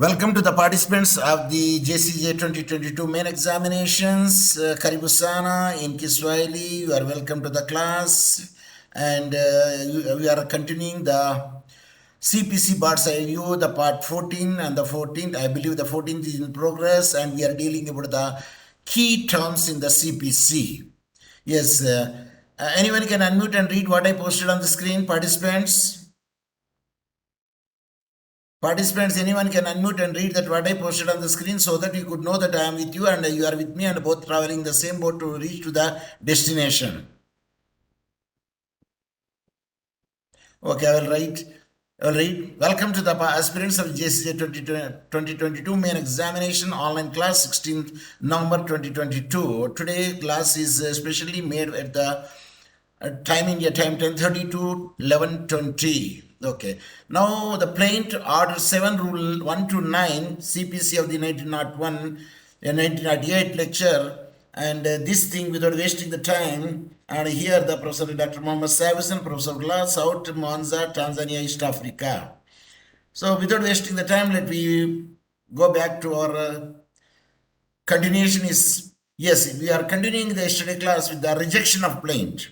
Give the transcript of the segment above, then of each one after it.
Welcome to the participants of the JCJ 2022 main examinations. Karibu sana in Kiswahili. You are welcome to the class, and we are continuing the CPC-Bird's review, the part 14 and the 14th. I believe the 14th is in progress, and we are dealing about the key terms in the CPC. Yes, anyone can unmute and read what I posted on the screen, participants. Participants, anyone can unmute and read that what I posted on the screen so that you could know that I am with you and you are with me and both traveling the same boat to reach to the destination. Okay, I will write. Welcome to the aspirants of JCJ 2022 main examination online class 16 November 2022. Today class is specially made at the time India time 10:30 to 11:20. Okay. Now the plaint order 7 rule 1 to 9 CPC of the 1901 and 1998 lecture, and this thing without wasting the time, and here the Professor Dr. Mohammed Saheb, Professor of Law, South Mwanza, Tanzania, East Africa. So without wasting the time, let me go back to our continuation is, yes, we are continuing the yesterday class with the rejection of plaint.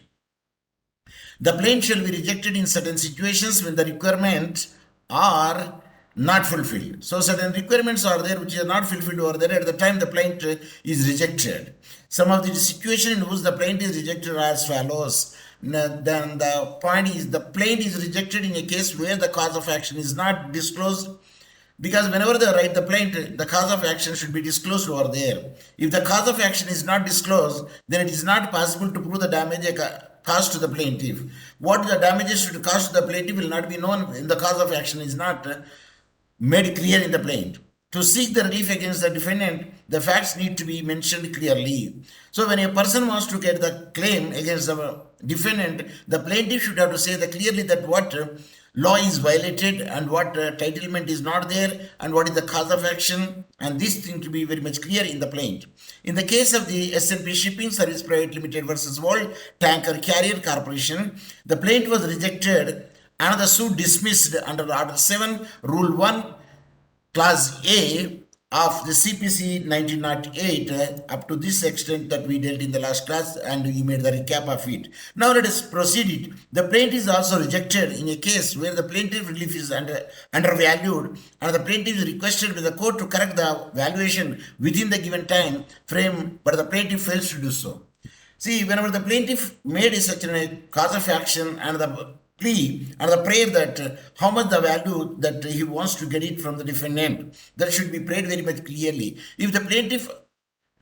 The plaint shall be rejected in certain situations when the requirements are not fulfilled. So certain requirements are there which are not fulfilled over there at the time the plaint is rejected. Some of the situations in which the plaint is rejected are as follows. Then the point is the plaint is rejected in a case where the cause of action is not disclosed, because whenever they write the plaint, the cause of action should be disclosed over there. If the cause of action is not disclosed, then it is not possible to prove the damage caused to the plaintiff. What the damages should cause to the plaintiff will not be known when the cause of action is not made clear in the plaint. To seek the relief against the defendant, the facts need to be mentioned clearly. So when a person wants to get the claim against the defendant, the plaintiff should have to say clearly that what law is violated and what titlement is not there and what is the cause of action, and this thing to be very much clear in the plaint. In the case of the S&P Shipping Service Private Limited versus World Tanker Carrier Corporation, the plaint was rejected and the suit dismissed under Order 7, Rule 1, Class A of the CPC 1908 up to this extent that we dealt in the last class, and we made the recap of it. Now let us proceed. The plaint is also rejected in a case where the plaintiff relief is undervalued and the plaintiff is requested by the court to correct the valuation within the given time frame, but the plaintiff fails to do so. See, whenever the plaintiff made such a cause of action and the plea and the prayer that how much the value that he wants to get it from the defendant, that should be prayed very much clearly. If the plaintiff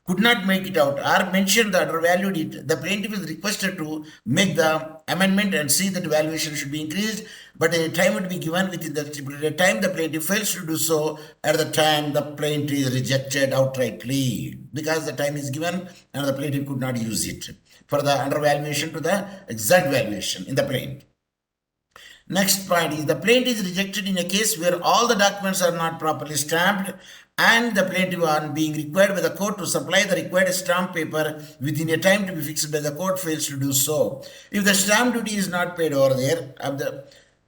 could not make it out or mention that or valued it, the plaintiff is requested to make the amendment and see that the valuation should be increased, but a time would be given within the stipulated time. The plaintiff fails to do so, at the time the plaint is rejected outrightly because the time is given and the plaintiff could not use it for the undervaluation to the exact valuation in the plaint. Next point is the plaint is rejected in a case where all the documents are not properly stamped and the plaintiff on being required by the court to supply the required stamp paper within a time to be fixed by the court fails to do so. If the stamp duty is not paid over there,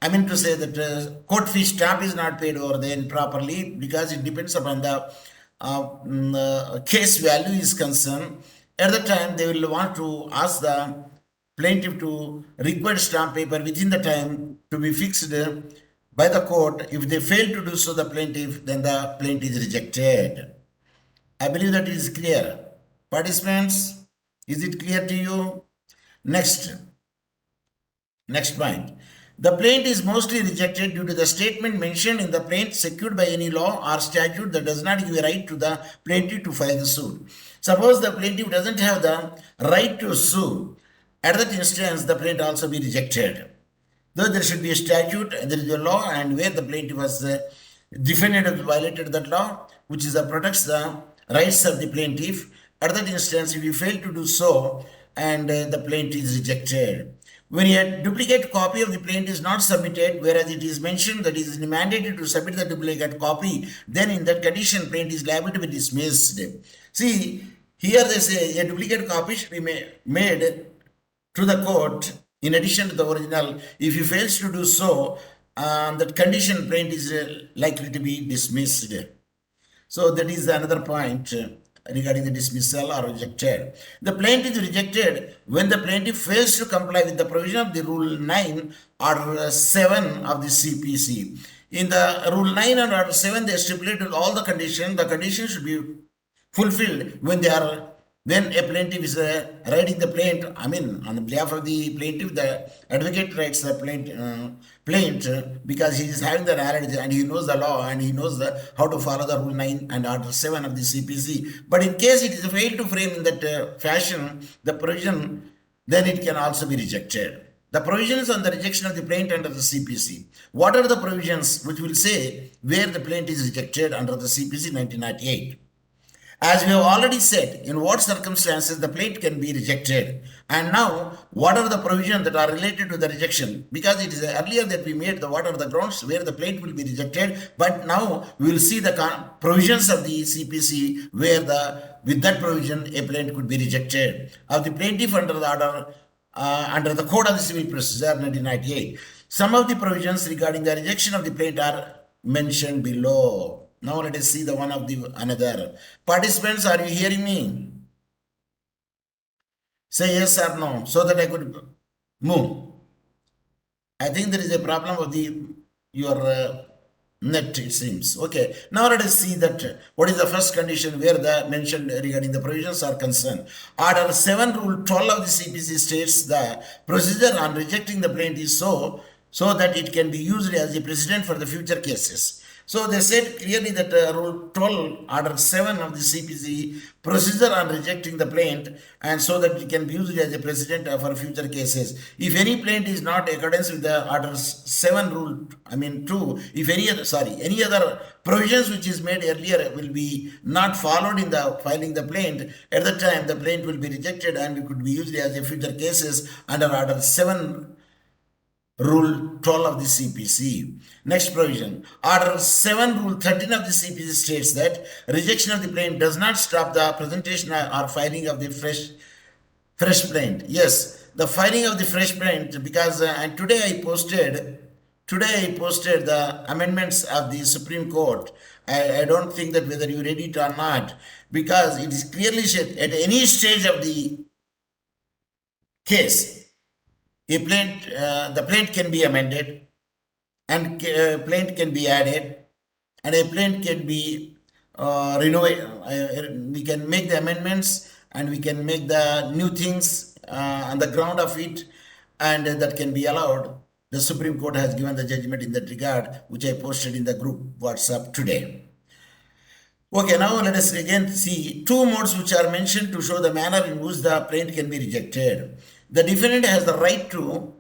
I mean to say that court fee stamp is not paid over there properly, because it depends upon the case value is concerned. At the time they will want to ask the plaintiff to require stamp paper within the time to be fixed by the court. If they fail to do so, the plaintiff, then the plaint is rejected. I believe that it is clear. Participants, is it clear to you? Next point. The plaint is mostly rejected due to the statement mentioned in the plaint secured by any law or statute that does not give a right to the plaintiff to file the suit. Suppose the plaintiff doesn't have the right to sue. At that instance, the plaint also be rejected. Though there should be a statute, there is a law, and where the plaintiff was defendant has violated that law, which is protects the rights of the plaintiff. At that instance, if you fail to do so, and the plaintiff is rejected. When a duplicate copy of the plaint is not submitted, whereas it is mentioned that it is mandated to submit the duplicate copy, then in that condition, plaint is liable to be dismissed. See, here they say a duplicate copy should be made to the court in addition to the original. If he fails to do so, that condition plaint is likely to be dismissed. So that is another point regarding the dismissal or rejected. The plaintiff is rejected when the plaintiff fails to comply with the provision of the Rule 9 or 7 of the CPC. In the Rule 9 and Order 7, they stipulated all the conditions. The conditions should be fulfilled when a plaintiff is writing the plaint. I mean, on behalf of the plaintiff, the advocate writes the plaint because he is having the knowledge and he knows the law and he knows how to follow the Rule 9 and Order 7 of the CPC. But in case it is failed to frame in that fashion, the provision, then it can also be rejected. The provisions on the rejection of the plaint under the CPC. What are the provisions which will say where the plaint is rejected under the CPC 1998? As we have already said, in what circumstances the plaint can be rejected. And now, what are the provisions that are related to the rejection? Because it is earlier that we made what are the grounds where the plaint will be rejected. But now we will see the provisions of the CPC where with that provision a plaint could be rejected. Of the plaintiff under the order, under the Code of the Civil Procedure 1998. Some of the provisions regarding the rejection of the plaint are mentioned below. Now let us see the one of the another. Participants, are you hearing me? Say yes or no, so that I could move. I think there is a problem of your net, it seems. Okay, now let us see that what is the first condition where the mentioned regarding the provisions are concerned. Order 7 Rule 12 of the CPC states the procedure on rejecting the plaint is so that it can be used as a precedent for the future cases. So they said clearly that Rule 12, Order 7 of the CPC, procedure on rejecting the plaint, and so that it can be used as a precedent for future cases. If any plaint is not in accordance with the Order 7 Rule, 2, if any other provisions which is made earlier will be not followed in the filing the plaint, at that time the plaint will be rejected and it could be used as a future cases under Order 7 Rule 12 of the CPC. Next provision. Order 7 Rule 13 of the CPC states that rejection of the plaint does not stop the presentation or filing of the fresh plaint. Yes, the filing of the fresh plaint, because and today I posted the amendments of the Supreme Court. I don't think that whether you read it or not, because it is clearly said at any stage of the case, the plaint can be amended, and plaint can be added, and a plaint can be renovated. We can make the amendments, and we can make the new things on the ground of it, and that can be allowed. The Supreme Court has given the judgment in that regard, which I posted in the group WhatsApp today. Okay, now let us again see two modes which are mentioned to show the manner in which the plaint can be rejected. The defendant has the right to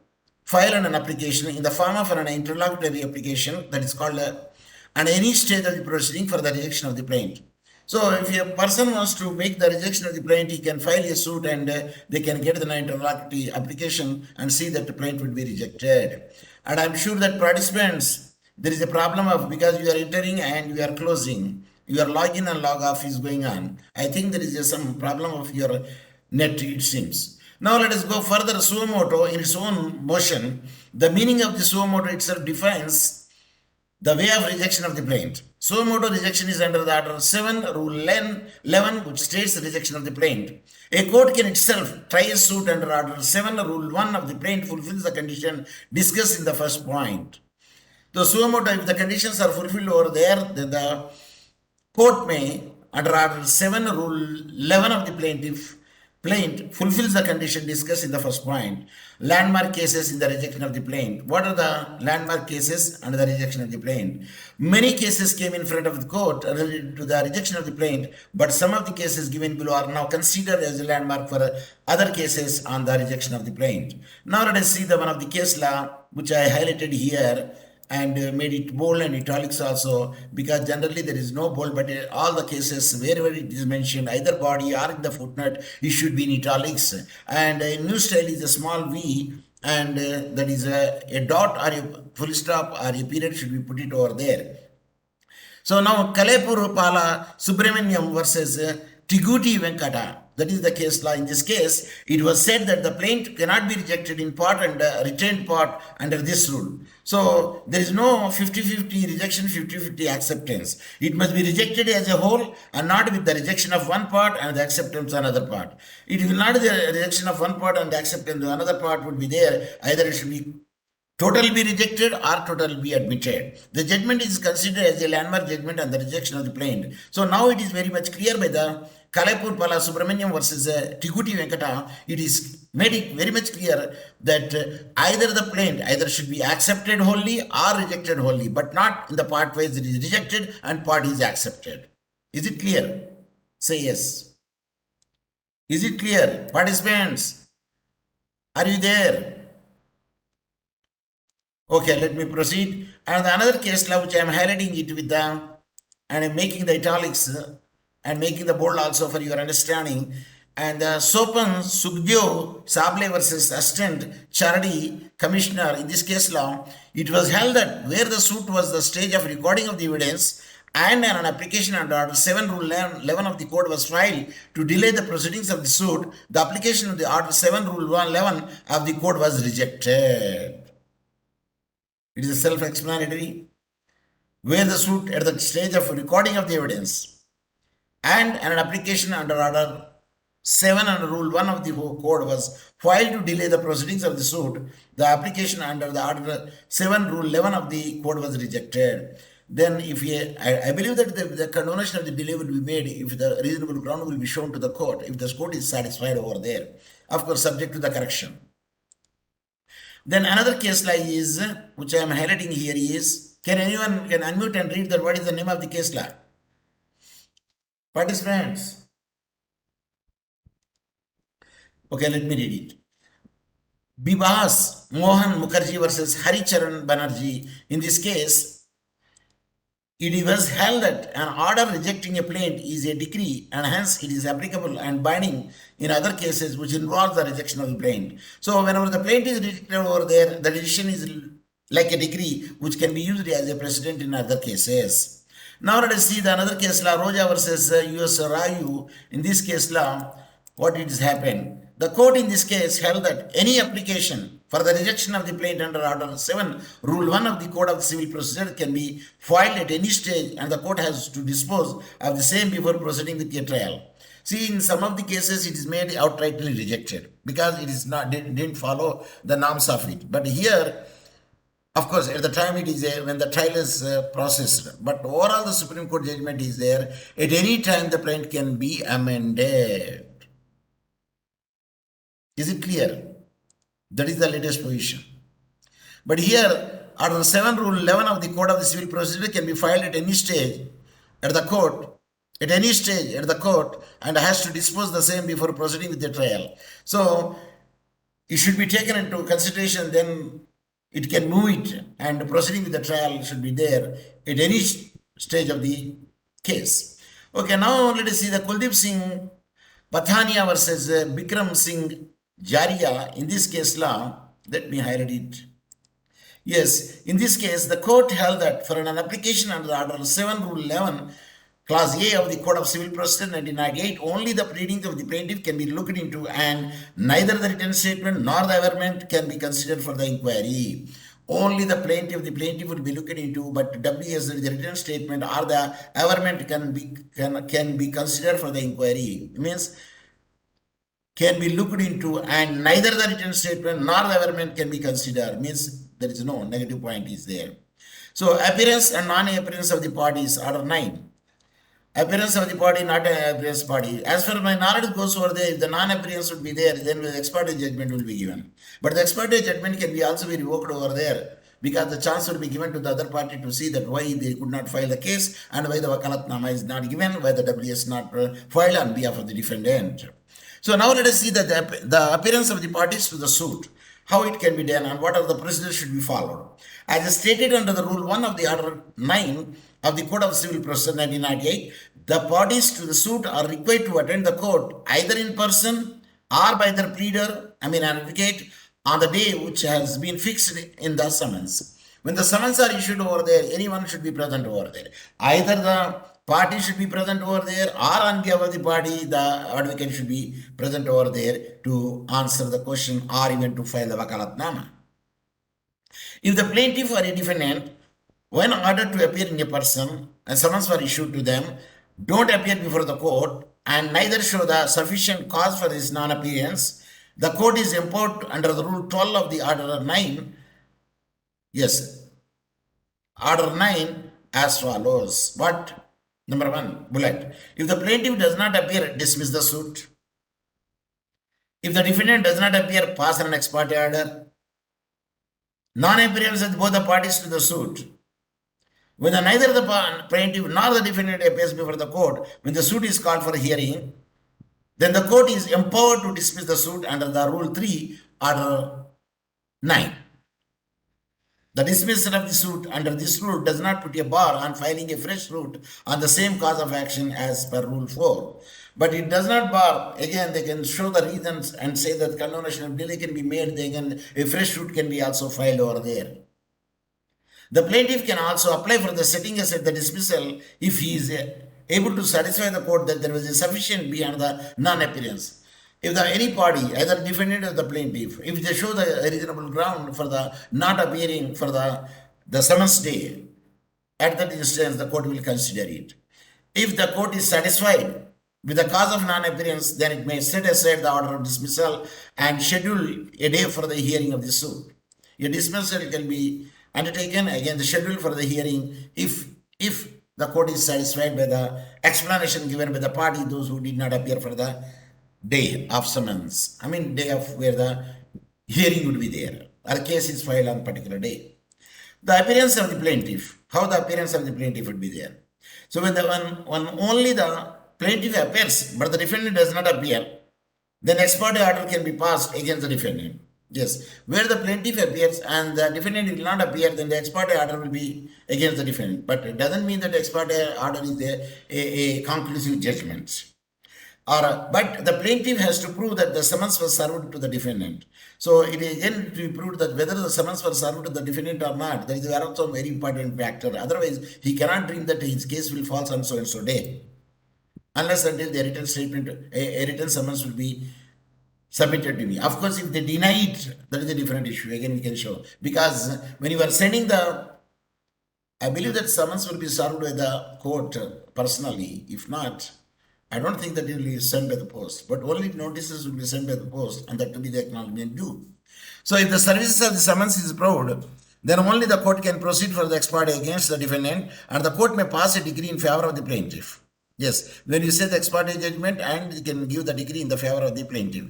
file an application in the form of an interlocutory application that is called on any stage of the proceeding for the rejection of the plaint. So if a person wants to make the rejection of the plaint, he can file a suit and they can get the interlocutory application and see that the plaint will be rejected. And I'm sure that participants, there is a problem of because you are entering and you are closing, your login and log off is going on. I think there is some problem of your net, it seems. Now let us go further. Suo motu in its own motion, the meaning of the suo motu itself defines the way of rejection of the plaint. Suo motu rejection is under the Order 7 Rule 11, which states the rejection of the plaint. A court can itself try a suit under Order 7 Rule 1 of the plaint fulfills the condition discussed in the first point. The suo motu, if the conditions are fulfilled over there, then the court may, under Order 7 Rule 11 of the plaint fulfills the condition discussed in the first point. Landmark cases in the rejection of the plaint. What are the landmark cases under the rejection of the plaint? Many cases came in front of the court related to the rejection of the plaint, but some of the cases given below are now considered as a landmark for other cases on the rejection of the plaint. Now let us see the one of the case law which I highlighted here and made it bold and italics also, because generally there is no bold, but all the cases wherever it is mentioned, either body or in the footnote, it should be in italics. And a new style is a small v, and that is a dot or a full stop or a period should be put it over there. So now Kalepur Pala Subramaniam versus Tiguti Venkata. That is the case law. In this case, it was said that the plaintiff cannot be rejected in part and retained part under this rule. So there is no 50-50 rejection, 50-50 acceptance. It must be rejected as a whole and not with the rejection of one part and the acceptance of another part. It will not be the rejection of one part and the acceptance of another part would be there. Either it should be total be rejected or total be admitted. The judgment is considered as a landmark judgment and the rejection of the plaintiff. So now it is very much clear by the Kalaipur Pala Subramaniam versus Tiguti Venkata. It is made it very much clear that either the plaintiff either should be accepted wholly or rejected wholly, but not in the part where it is rejected and part is accepted. Is it clear? Say yes. Is it clear? Participants, are you there? Okay, let me proceed. And another case law which I am highlighting it with the, and I'm making the italics and making the bold also for your understanding. And Sopan Sugdeo Sable versus Assistant Charity Commissioner, in this case law, it was held that where the suit was the stage of recording of the evidence and an application under Order 7 Rule 11 of the Code was filed to delay the proceedings of the suit, the application of the Order 7 Rule 11 of the Code was rejected. It is self-explanatory. Where the suit at the stage of recording of the evidence and an application under Order 7 and Rule 1 of the Code was filed to delay the proceedings of the suit, the application under the Order 7 Rule 11 of the Code was rejected. Then if I believe that the condonation of the delay will be made if the reasonable ground will be shown to the court, if the court is satisfied over there, of course subject to the correction. Then another case law is, which I am highlighting here is, can anyone can unmute and read that what is the name of the case law? Participants. Okay, let me read it. Bibas Mohan Mukherjee versus Haricharan Banerjee. In this case, it was held that an order rejecting a plaint is a decree and hence it is applicable and binding in other cases which involve the rejection of the plaint. So whenever the plaint is rejected over there, the decision is like a decree which can be used as a precedent in other cases. Now let us see the another case law, Roja versus US Rayu. In this case law, what it has happened? The court in this case held that any application for the rejection of the plaint under Order 7, Rule 1 of the Code of Civil Procedure can be filed at any stage and the court has to dispose of the same before proceeding with a trial. See, in some of the cases it is made outrightly rejected because it is not didn't follow the norms of it. But here, of course, at the time it is when the trial is processed. But overall the Supreme Court judgment is there. At any time the plaint can be amended. Is it clear? That is the latest position. But here, Order 7 Rule 11 of the Code of the Civil Procedure can be filed at any stage at the court, and has to dispose the same before proceeding with the trial. So, it should be taken into consideration, then it can move it, and proceeding with the trial should be there at any stage of the case. Okay, now let us see the Kuldeep Singh Pathania versus Bikram Singh Jaria. In this case law, let me highlight it. Yes, in this case, the court held that for an application under Order 7 Rule 11, Clause A of the Code of Civil Procedure 1998, only the pleadings of the plaintiff can be looked into and neither the written statement nor the averment can be considered for the inquiry. Only the plaintiff will be looked into, but WS, the written statement or the averment can be considered for the inquiry. It means can be looked into and neither the written statement nor the averment can be considered. Means there is no negative point is there. So appearance and non-appearance of the parties, Order 9. Appearance of the party, not an appearance party. As far as my knowledge goes over there, if the non-appearance would be there, then the ex parte judgment will be given. But the ex parte judgment can be also be revoked over there because the chance will be given to the other party to see that why they could not file the case and why the wakalatnama is not given, why the WS not filed on behalf of the defendant. So now let us see that the appearance of the parties to the suit, how it can be done and what are the procedures should be followed. As stated under the Rule 1 of the Order 9 of the Code of Civil Procedure 1998, the parties to the suit are required to attend the court either in person or by their pleader, an advocate, on the day which has been fixed in the summons. When the summons are issued over there, anyone should be present over there. Either the party should be present over there, or on behalf of the party, the advocate should be present over there to answer the question or even to file the wakalatnama. If the plaintiff or a defendant, when ordered to appear in a person and summons were issued to them, don't appear before the court and neither show the sufficient cause for this non-appearance, the court is empowered under the Rule 12 of the Order 9. Yes, Order 9 as follows. What? Number 1, bullet. If the plaintiff does not appear, dismiss the suit. If the defendant does not appear, pass an ex parte order. Non-appearance of both the parties to the suit. When neither the plaintiff nor the defendant appears before the court, when the suit is called for a hearing, then the court is empowered to dismiss the suit under the Rule 3, Order 9. The dismissal of the suit under this rule does not put a bar on filing a fresh suit on the same cause of action as per Rule 4. But it does not bar, again, they can show the reasons and say that condonation of delay can be made, a fresh suit can be also filed over there. The plaintiff can also apply for the setting aside the dismissal if he is able to satisfy the court that there was a sufficient beyond the non-appearance. If any party, either defendant or the plaintiff, if they show the reasonable ground for the not appearing for the summons day, at that instance the court will consider it. If the court is satisfied with the cause of non-appearance, then it may set aside the order of dismissal and schedule a day for the hearing of the suit. A dismissal can be undertaken, again the schedule for the hearing if the court is satisfied by the explanation given by the party, those who did not appear for the day of summons. Day of where the hearing would be there, or case is filed on particular day. The appearance of the plaintiff, how the appearance of the plaintiff would be there. So when only the plaintiff appears, but the defendant does not appear, then ex parte order can be passed against the defendant. Yes, where the plaintiff appears and the defendant will not appear, then the ex parte order will be against the defendant. But it doesn't mean that ex parte order is a conclusive judgment. But the plaintiff has to prove that the summons was served to the defendant. So it is again to be proved that whether the summons was served to the defendant or not, that is also a very important factor. Otherwise, he cannot dream that his case will fall on so and so day, unless until the written statement, a written summons will be submitted to me. Of course, if they deny it, that is a different issue. Again, we can show, because when you are sending I believe that summons will be served by the court personally. If not, I don't think that it will be sent by the post, but only notices will be sent by the post, and that will be the acknowledgement due. So if the services of the summons is proved, then only the court can proceed for the ex parte against the defendant, and the court may pass a decree in favor of the plaintiff. Yes, when you say the ex parte judgment, and you can give the decree in the favor of the plaintiff.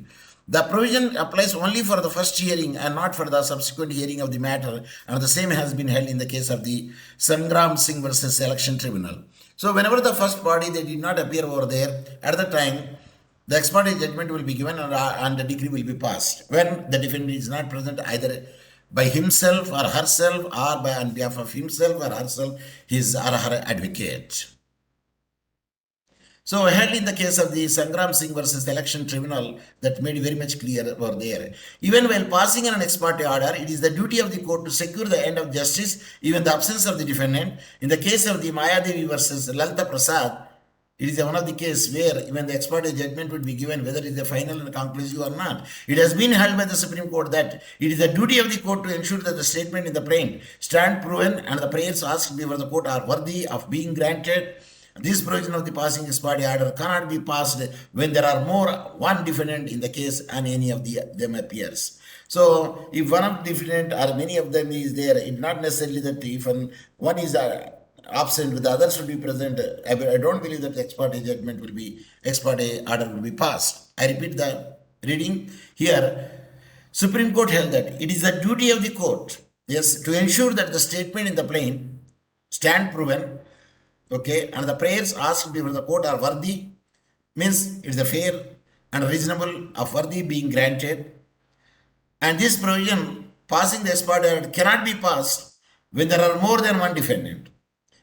The provision applies only for the first hearing and not for the subsequent hearing of the matter, and the same has been held in the case of the Sangram Singh versus Election Tribunal. So whenever the first party, they did not appear over there, at the time, the ex parte judgment will be given and the decree will be passed. When the defendant is not present either by himself or herself, or by on behalf of himself or herself, his or her advocate. So held in the case of the Sangram Singh versus Election Tribunal, that made very much clear over there. Even while passing an ex parte order, it is the duty of the court to secure the end of justice, even the absence of the defendant. In the case of the Mayadevi versus Lalita Prasad, it is one of the cases where even the ex parte judgment would be given, whether it is a final and conclusive or not. It has been held by the Supreme Court that it is the duty of the court to ensure that the statement in the plaint stand proven and the prayers asked before the court are worthy of being granted. This provision of the passing ex parte order cannot be passed when there are one defendant in the case and any of them appears. So if one of the defendant or many of them is there, it's not necessarily that if one is absent, the others should be present. I don't believe that the ex parte judgment will be, ex parte order will be passed. I repeat the reading here. Supreme Court held that it is the duty of the court, yes, to ensure that the statement in the plaint stand proven, okay, and the prayers asked before the court are worthy, means it is fair and reasonable of worthy being granted. And this provision, passing the ex parte order, cannot be passed when there are more than one defendant.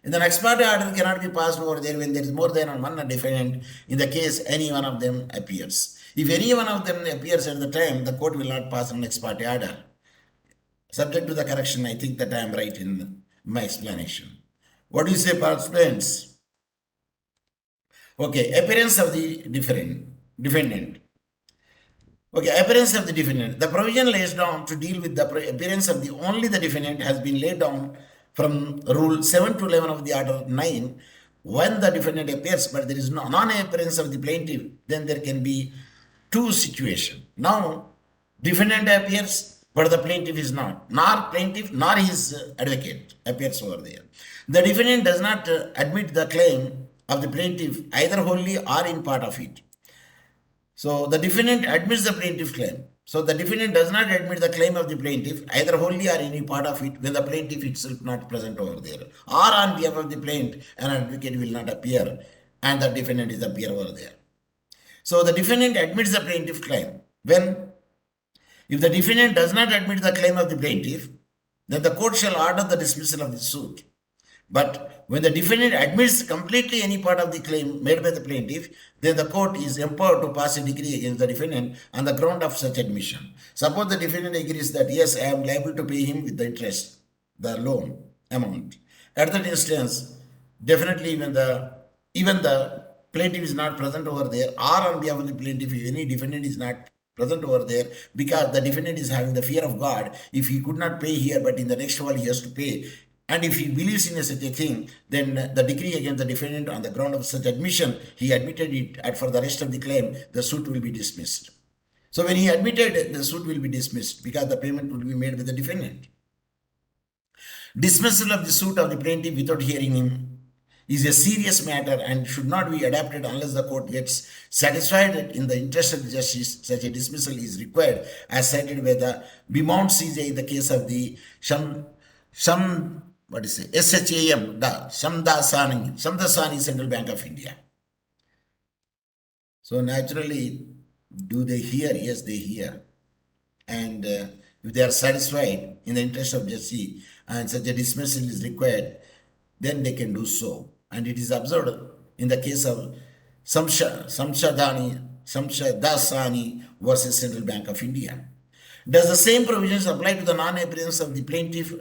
In the ex parte order cannot be passed over there when there is more than one defendant, in the case any one of them appears. If any one of them appears at the time, the court will not pass an ex parte order. Subject to the correction, I think that I am right in my explanation. What do you say, participants? Okay, appearance of the defendant. Okay, appearance of the defendant. The provision lays down to deal with the appearance of the only the defendant has been laid down from Rule 7 to 11 of the Order 9. When the defendant appears, but there is no non-appearance of the plaintiff, then there can be two situations. Now, defendant appears, but the plaintiff is not. Nor plaintiff, nor his advocate appears over there. The defendant does not admit the claim of the plaintiff either wholly or in part of it. So the defendant admits the plaintiff claim. So the defendant does not admit the claim of the plaintiff either wholly or any part of it when the plaintiff itself not present over there. Or on behalf of the plaintiff, an advocate will not appear and the defendant is appear over there. So the defendant admits the plaintiff claim. If the defendant does not admit the claim of the plaintiff, then the court shall order the dismissal of the suit. But when the defendant admits completely any part of the claim made by the plaintiff, then the court is empowered to pass a decree against the defendant on the ground of such admission. Suppose the defendant agrees that yes, I am liable to pay him with the interest, the loan amount. At that instance, definitely even the plaintiff is not present over there, or on behalf of the plaintiff, if any defendant is not present over there, because the defendant is having the fear of God. If he could not pay here, but in the next one he has to pay. And if he believes in such a thing, then the decree against the defendant on the ground of such admission, he admitted it, and for the rest of the claim, the suit will be dismissed. So when he admitted, the suit will be dismissed because the payment will be made with the defendant. Dismissal of the suit of the plaintiff without hearing him is a serious matter and should not be adopted unless the court gets satisfied that in the interest of justice, such a dismissal is required, as cited by the Beaumont CJ in the case of the SHAM Shamdasani Central Bank of India. So naturally, do they hear? Yes, they hear. And if they are satisfied in the interest of justice and such a dismissal is required, then they can do so. And it is observed in the case of Shamdasani versus Central Bank of India. Does the same provisions apply to the non-appearance of the plaintiff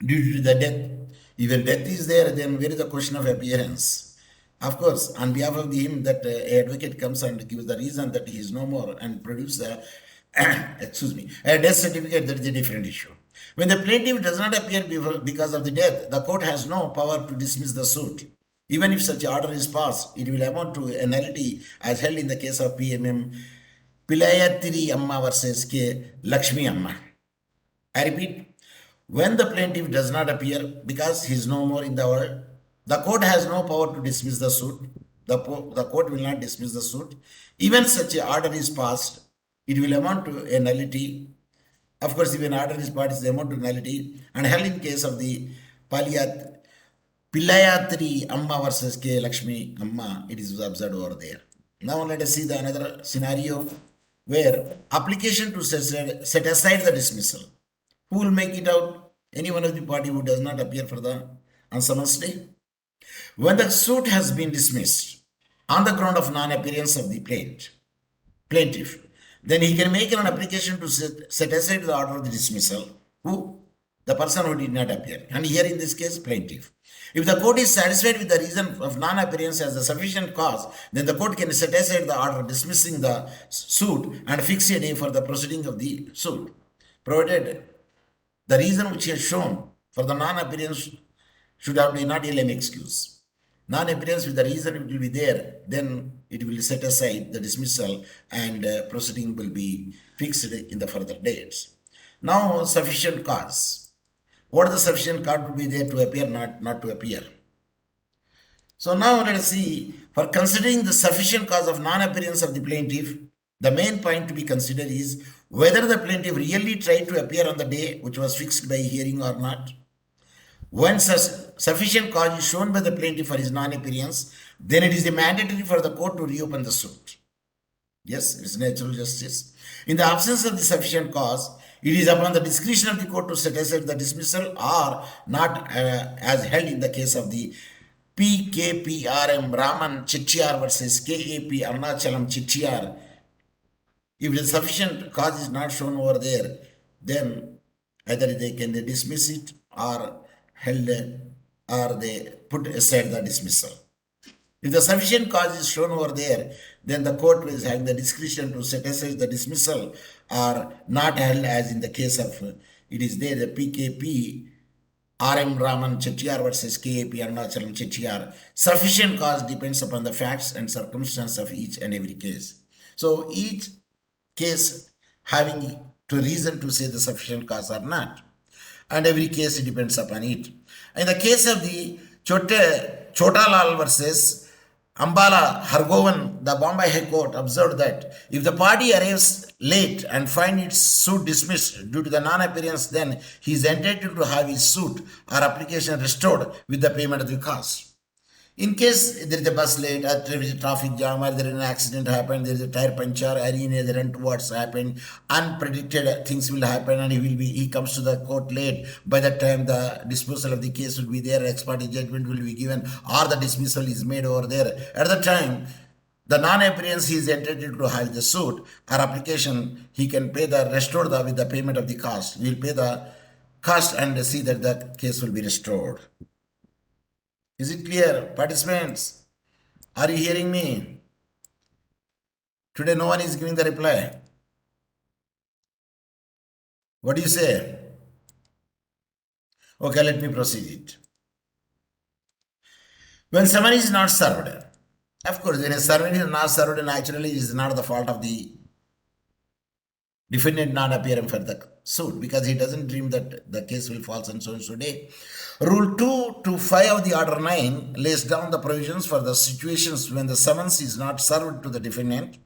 due to the death? Even death is there, then where is the question of appearance? Of course, on behalf of him, that an advocate comes and gives the reason that he is no more and produce a death certificate, that is a different issue. When the plaintiff does not appear because of the death, the court has no power to dismiss the suit. Even if such order is passed, it will amount to a nullity as held in the case of PMM Pilayatiri Amma versus K. Lakshmi Amma. I repeat, when the plaintiff does not appear because he is no more in the world, the court has no power to dismiss the suit. The court will not dismiss the suit. Even such an order is passed, it will amount to a nullity. Of course, if an order is passed, it is amount to nullity. And held in case of the Pilayatri Amma versus K. Lakshmi Amma, it is observed over there. Now let us see the another scenario where application to set aside the dismissal. Who will make it out? Any one of the party who does not appear for the on summons day. When the suit has been dismissed on the ground of non-appearance of the plaintiff, then he can make an application to set aside the order of the dismissal. Who? The person who did not appear. And here in this case, plaintiff. If the court is satisfied with the reason of non-appearance as a sufficient cause, then the court can set aside the order dismissing the suit and fix a day for the proceeding of the suit, provided the reason which he has shown for the non-appearance should have been not a lame excuse. Non-appearance with the reason it will be there, then it will set aside the dismissal and proceeding will be fixed in the further dates. Now, sufficient cause. What is the sufficient cause to be there to appear, not to appear? So now let us see, for considering the sufficient cause of non-appearance of the plaintiff, the main point to be considered is whether the plaintiff really tried to appear on the day which was fixed by hearing or not. When sufficient cause is shown by the plaintiff for his non-appearance, then it is mandatory for the court to reopen the suit. Yes, it is natural justice. In the absence of the sufficient cause, it is upon the discretion of the court to set aside the dismissal or not, as held in the case of the PKPRM Raman Chittiar versus KAP Arunachalam Chittiar. If the sufficient cause is not shown over there, then either they can dismiss it or held or they put aside the dismissal. If the sufficient cause is shown over there, then the court will have the discretion to set aside the dismissal or not held, as in the case of it is there the PKP RM Raman Chettiar versus KAP Arunachalam Chettiar. Sufficient cause depends upon the facts and circumstances of each and every case. So each case having to reason to say the sufficient cause or not, and every case it depends upon it. In the case of the Chotalal versus Ambala Hargovan, the Bombay High Court observed that if the party arrives late and finds its suit dismissed due to the non-appearance, then he is entitled to have his suit or application restored with the payment of the cost. In case there is a bus late, or there is a traffic jam, or there is an accident happened, there is a tire puncture, or any other untoward happened, unpredicted things will happen, and he comes to the court late. By that time, the disposal of the case will be there, ex parte judgment will be given, or the dismissal is made over there. At the time, the non-appearance he is entitled to have the suit or application, he can pay the restored with the payment of the cost. We will pay the cost and see that the case will be restored. Is it clear, participants? Are you hearing me? Today no one is giving the reply. What do you say? Okay, let me proceed it. When summon is not served, of course, when a summon is not served, naturally it is not the fault of the defendant not appearing for the suit, because he doesn't dream that the case will fall on so and so day. Rule 2 to 5 of the Order 9 lays down the provisions for the situations when the summons is not served to the defendant.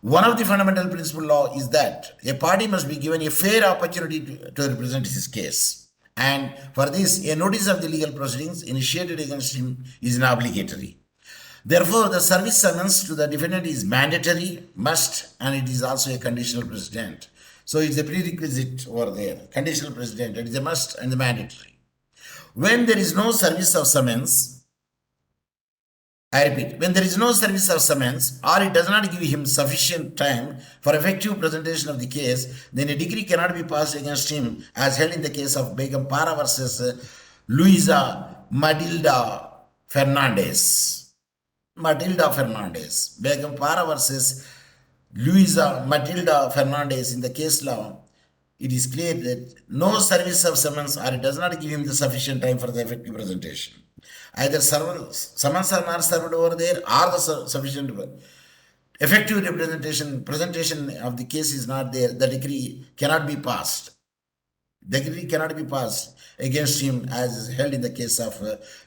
One of the fundamental principle law is that a party must be given a fair opportunity to represent his case. And for this, a notice of the legal proceedings initiated against him is not obligatory. Therefore, the service summons to the defendant is mandatory, must, and it is also a conditional precedent. So it's a prerequisite over there. Conditional precedent, it is a must and the mandatory. When there is no service of summons, I repeat, when there is no service of summons or it does not give him sufficient time for effective presentation of the case, then a decree cannot be passed against him, as held in the case of Begum Para versus Luisa Matilda Fernandez. Begum Para versus Luisa Matilda Fernandez. In the case law, it is clear that no service of summons or it does not give him the sufficient time for the effective presentation. Either summons are not served over there, or the sufficient effective presentation of the case is not there. The decree cannot be passed. The decree cannot be passed against him, as is held in the case of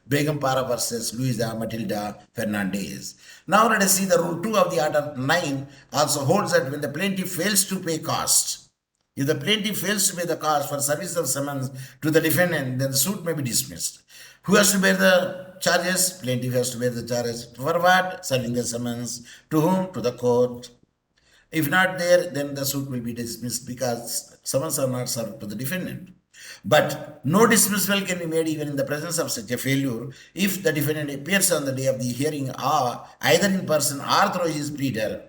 Begum Para versus Luisa Matilda Fernandez. Now let us see the Rule 2 of the Order 9 also holds that when the plaintiff fails to pay cost, if the plaintiff fails to pay the cost for service of summons to the defendant, then the suit may be dismissed. Who has to bear the charges? Plaintiff has to bear the charges. For what? Serving the summons. To whom? To the court. If not there, then the suit will be dismissed, because summons are not served to the defendant. But no dismissal can be made even in the presence of such a failure if the defendant appears on the day of the hearing, or either in person or through his pleader.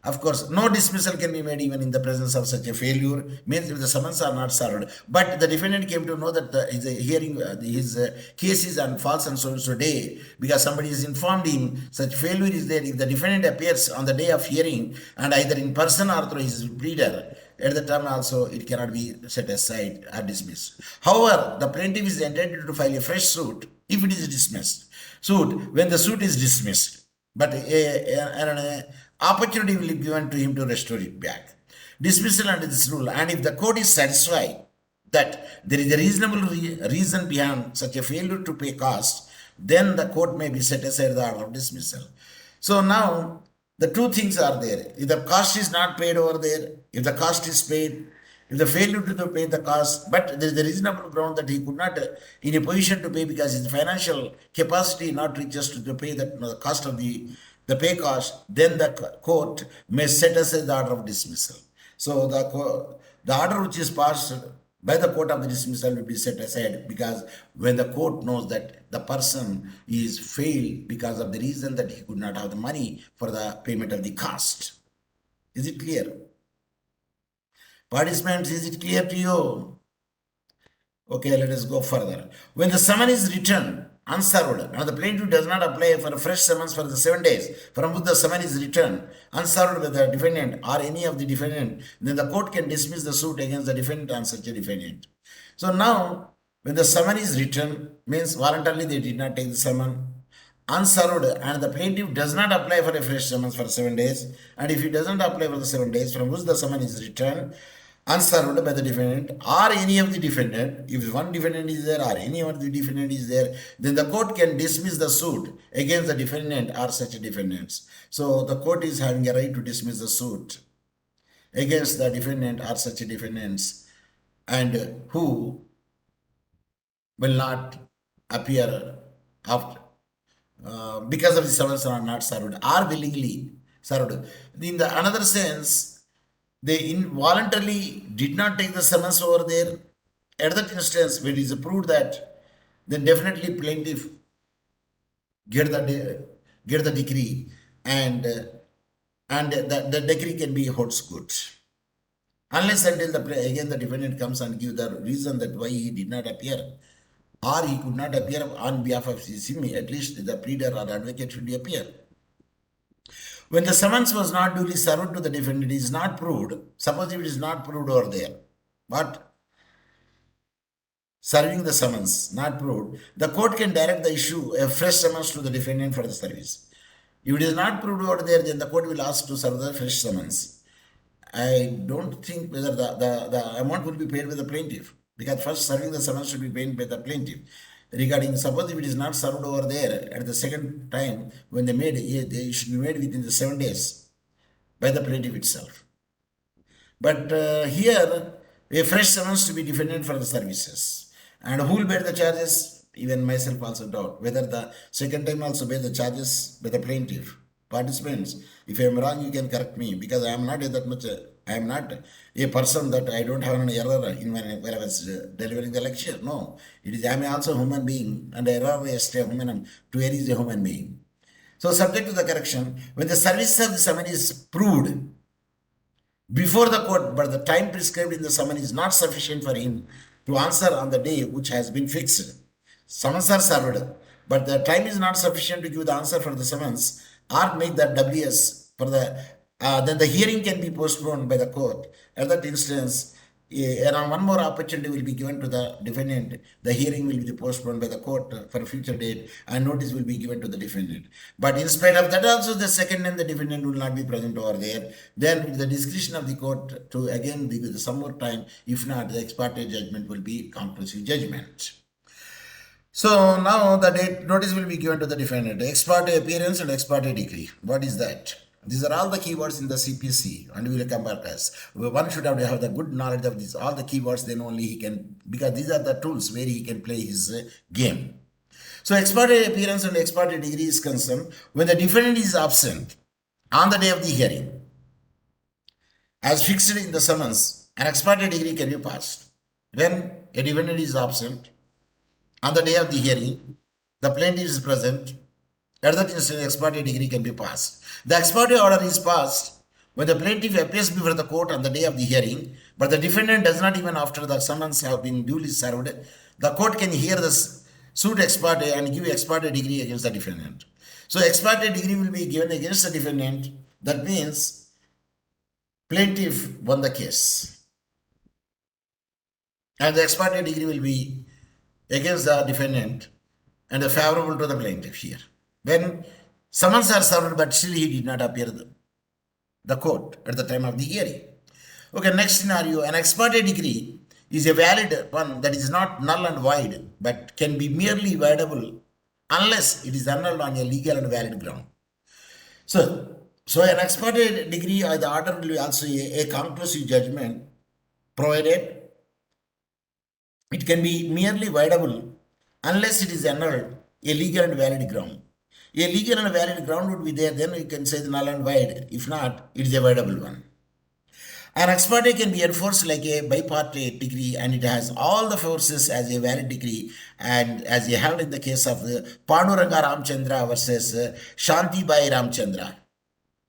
Of course, no dismissal can be made even in the presence of such a failure, means if the summons are not served. But the defendant came to know that his hearing, his case is on false and so and so day, because somebody has informed him such failure is there. If the defendant appears on the day of hearing and either in person or through his pleader, at the time also it cannot be set aside or dismissed. However, the plaintiff is entitled to file a fresh suit if it is dismissed. Suit when the suit is dismissed, but an opportunity will be given to him to restore it back. Dismissal under this rule, and if the court is satisfied that there is a reasonable reason behind such a failure to pay cost, then the court may be set aside the order of dismissal. So now the two things are there. If the cost is not paid over there, if the cost is paid, if the failure to pay the cost, but there is a reasonable ground that he could not in a position to pay because his financial capacity not reaches to pay the cost of the pay cost, then the court may set aside the order of dismissal. So the order which is passed by the court of the dismissal will be set aside, because when the court knows that the person is failed because of the reason that he could not have the money for the payment of the cost. Is it clear? Participants, is it clear to you? Okay, let us go further. When the summons is returned unserved, and the plaintiff does not apply for a fresh summons for the 7 days from which the summons is returned, unserved by the defendant or any of the defendant, then the court can dismiss the suit against the defendant and such a defendant. So now, when the summon is returned, means voluntarily they did not take the summon, unserved, and the plaintiff does not apply for a fresh summons for 7 days, and if he doesn't apply for the 7 days from which the summon is returned, unserved by the defendant or any of the defendant, if one defendant is there or any of the defendant is there, then the court can dismiss the suit against the defendant or such defendants. So the court is having a right to dismiss the suit against the defendant or such defendants and who will not appear after because of the summons are not served or willingly served. In the another sense, they involuntarily did not take the summons over there. At that instance, when it is proved that, then definitely plaintiff get the decree and the decree can be holds good. Unless until the defendant comes and give the reason that why he did not appear or he could not appear on behalf of him, at least the pleader or advocate should appear. When the summons was not duly served to the defendant, it is not proved. Suppose if it is not proved over there, but serving the summons not proved, the court can direct the issue a fresh summons to the defendant for the service. If it is not proved over there, then the court will ask to serve the fresh summons. I don't think whether the amount will be paid by the plaintiff, because first serving the summons should be paid by the plaintiff. Regarding, suppose if it is not served over there at the second time when they made it, they should be made within the 7 days by the plaintiff itself. But here, a fresh summons to be defended for the services. And who will bear the charges? Even myself also doubt whether the second time also bear the charges by the plaintiff. Participants, if I am wrong, you can correct me, because I am not that much. I am not a person that I don't have an error in when I was delivering the lecture. No, it is I am also a human being, and error is a human. To err is a human being. So, subject to the correction, when the service of the summon is proved before the court, but the time prescribed in the summon is not sufficient for him to answer on the day which has been fixed. Summons are served, but the time is not sufficient to give the answer for the summons or make that WS for the then the hearing can be postponed by the court. At that instance, around one more opportunity will be given to the defendant. The hearing will be postponed by the court for a future date, and notice will be given to the defendant. But in spite of that, also the second time the defendant will not be present over there. Then the discretion of the court to again give some more time. If not, the ex parte judgment will be conclusive judgment. So now the date notice will be given to the defendant. Ex parte appearance and ex parte decree. What is that? These are all the keywords in the CPC, and we will come back as one should have the good knowledge of these all the keywords. Then only he can, because these are the tools where he can play his game. So ex parte appearance and ex parte degree is concerned when the defendant is absent on the day of the hearing, as fixed in the summons, an ex parte degree can be passed. When a defendant is absent on the day of the hearing, the plaintiff is present. At that instant, ex parte degree can be passed. The ex parte order is passed when the plaintiff appears before the court on the day of the hearing, but the defendant does not even after the summons have been duly served. The court can hear the suit ex parte and give ex parte degree against the defendant. So ex parte degree will be given against the defendant. That means plaintiff won the case. And the ex parte degree will be against the defendant and favorable to the plaintiff here. When summons are served, but still he did not appear the court at the time of the hearing. Okay, next scenario, an ex parte decree is a valid one that is not null and void, but can be merely voidable unless it is annulled on a legal and valid ground. So an ex parte decree or the order will be also a conclusive judgment, provided it can be merely voidable unless it is annulled a legal and valid ground. A legal and valid ground would be there, then you can say the null and void. If not, it is a voidable one. An ex parte can be enforced like a bipartite decree, and it has all the forces as a valid decree, and as you held in the case of the Panduranga Ramchandra versus Shanti Bai Ramchandra.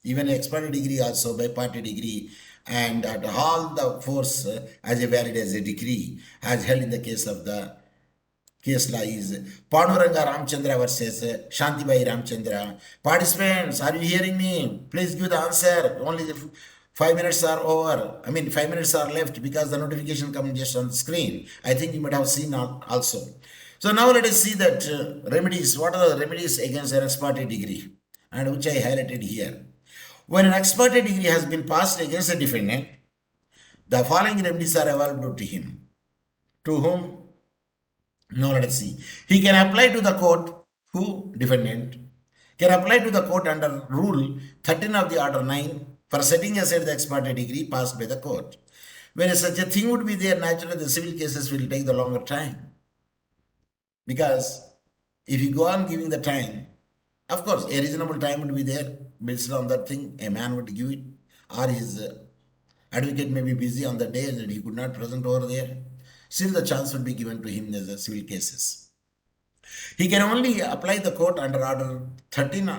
Even ex parte decree also bipartite decree, and at all the force as a valid as a decree, as held in the case of the Case law is Panduranga Ramchandra versus Shantibai Ramchandra. Participants, are you hearing me? Please give the answer. Only the 5 minutes are over. 5 minutes are left because the notification comes just on the screen. I think you might have seen also. So now let us see that remedies. What are the remedies against an ex parte degree? And which I highlighted here. When an ex parte degree has been passed against a defendant, the following remedies are available to him. To whom? Now let us see. He can apply to the court, who? Defendant. Can apply to the court under Rule 13 of the Order 9 for setting aside the ex parte degree passed by the court. When such a thing would be there, naturally the civil cases will take the longer time. Because if you go on giving the time, of course, a reasonable time would be there based on that thing. A man would give it, or his advocate may be busy on the day that he could not present over there. Still, the chance would be given to him as a civil cases. He can only apply the court under Order 13,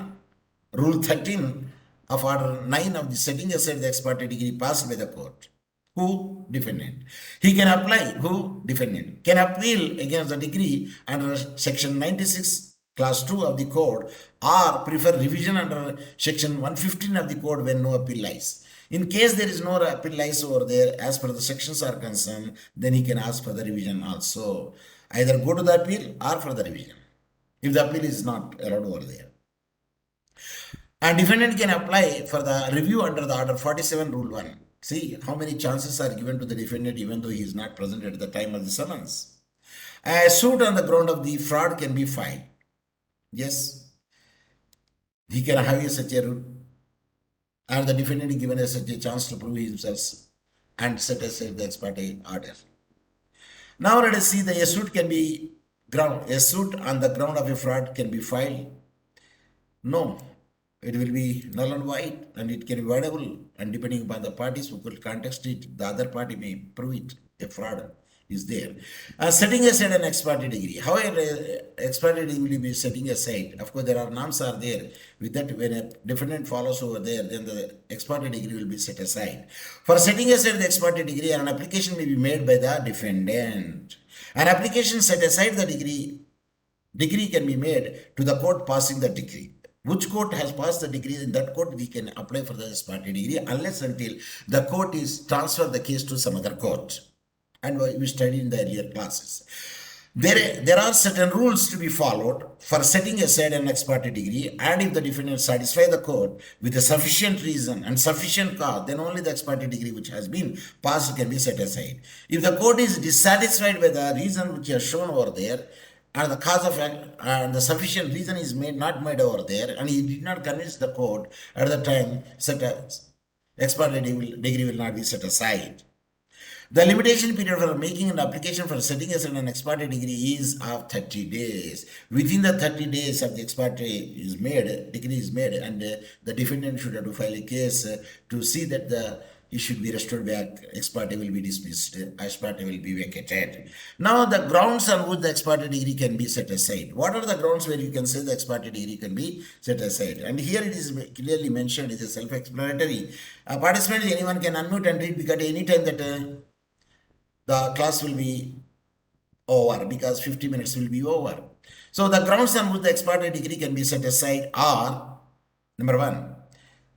Rule 13 of Order 9 of the setting aside the ex parte degree passed by the court. Who? Defendant. He can apply, who? Defendant. Can appeal against the degree under Section 96, Class 2 of the Code, or prefer revision under Section 115 of the Code when no appeal lies. In case there is no appeal lies over there, as per the sections are concerned, then he can ask for the revision also. Either go to the appeal or for the revision, if the appeal is not allowed over there. And defendant can apply for the review under the Order 47, Rule 1. See how many chances are given to the defendant even though he is not present at the time of the summons. A suit on the ground of the fraud can be filed. Yes, he can have such a rule, and the defendant is given such a chance to prove himself and set aside the ex parte order. Now let us see, a suit on the ground of a fraud can be filed. No, it will be null and void, and it can be voidable, and depending upon the parties who could contest it, the other party may prove it, a fraud is there. Setting aside an ex parte degree. However, ex parte degree will be setting aside. Of course, there are norms are there. With that, when a defendant follows over there, then the ex parte degree will be set aside. For setting aside the ex parte degree, an application may be made by the defendant. An application set aside the degree can be made to the court passing the degree. Which court has passed the degree, in that court we can apply for the ex parte degree unless until the court is transfer the case to some other court. And we studied in the earlier classes. There are certain rules to be followed for setting aside an ex parte degree, and if the defendant satisfies the court with a sufficient reason and sufficient cause, then only the ex parte degree which has been passed can be set aside. If the court is dissatisfied with the reason which is shown over there, and the cause of and the sufficient reason is not made over there, and he did not convince the court at the time, ex parte degree will not be set aside. The limitation period for making an application for setting aside an ex parte degree is of 30 days. Within the 30 days of the ex parte degree is made, and the defendant should have to file a case to see that it should be restored back, ex parte will be dismissed, ex parte will be vacated. Now the grounds on which the ex parte degree can be set aside. What are the grounds where you can say the ex parte degree can be set aside? And here it is clearly mentioned, it is self-explanatory. Participants, anyone can unmute and read, because any time that the class will be over, because 50 minutes will be over. So the grounds on which the ex parte degree can be set aside are, number one,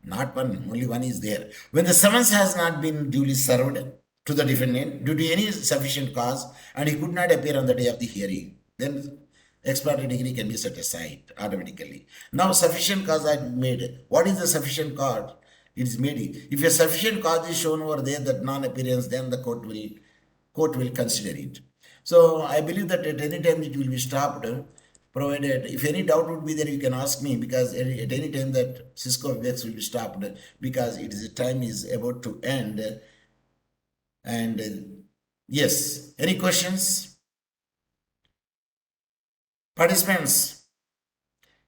not one, only one is there. When the summons has not been duly served to the defendant due to any sufficient cause, and he could not appear on the day of the hearing, then ex parte degree can be set aside automatically. Now sufficient cause I made. What is the sufficient cause? It is made. If a sufficient cause is shown over there, that non-appearance, then the court will consider it. So I believe that at any time it will be stopped, provided if any doubt would be there, you can ask me, because at any time that Cisco Webex will be stopped, because the time is about to end. And yes, any questions? Participants?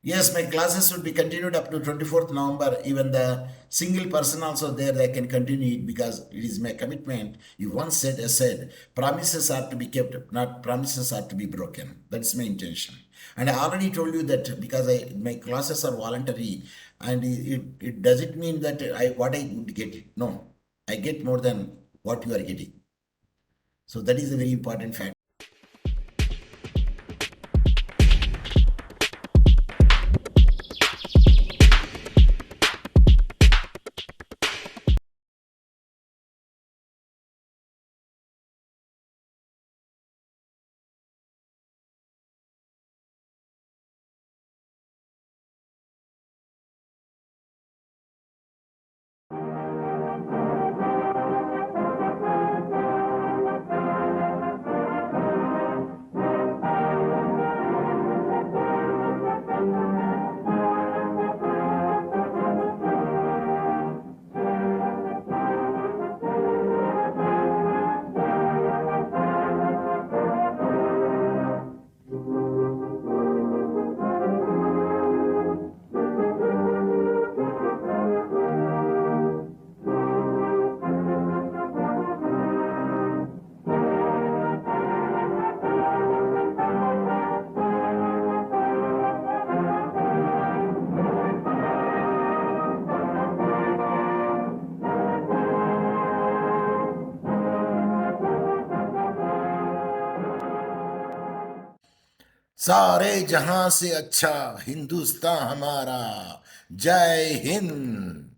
Yes, my classes would be continued up to 24th November. Even the single person also there, they can continue it, because it is my commitment. If once said, promises are to be kept, not promises are to be broken. That's my intention. And I already told you that because my classes are voluntary, and it doesn't mean that what I would get. No, I get more than what you are getting. So that is a very important fact. सारे जहां से अच्छा हिंदुस्तान हमारा। जय हिंद।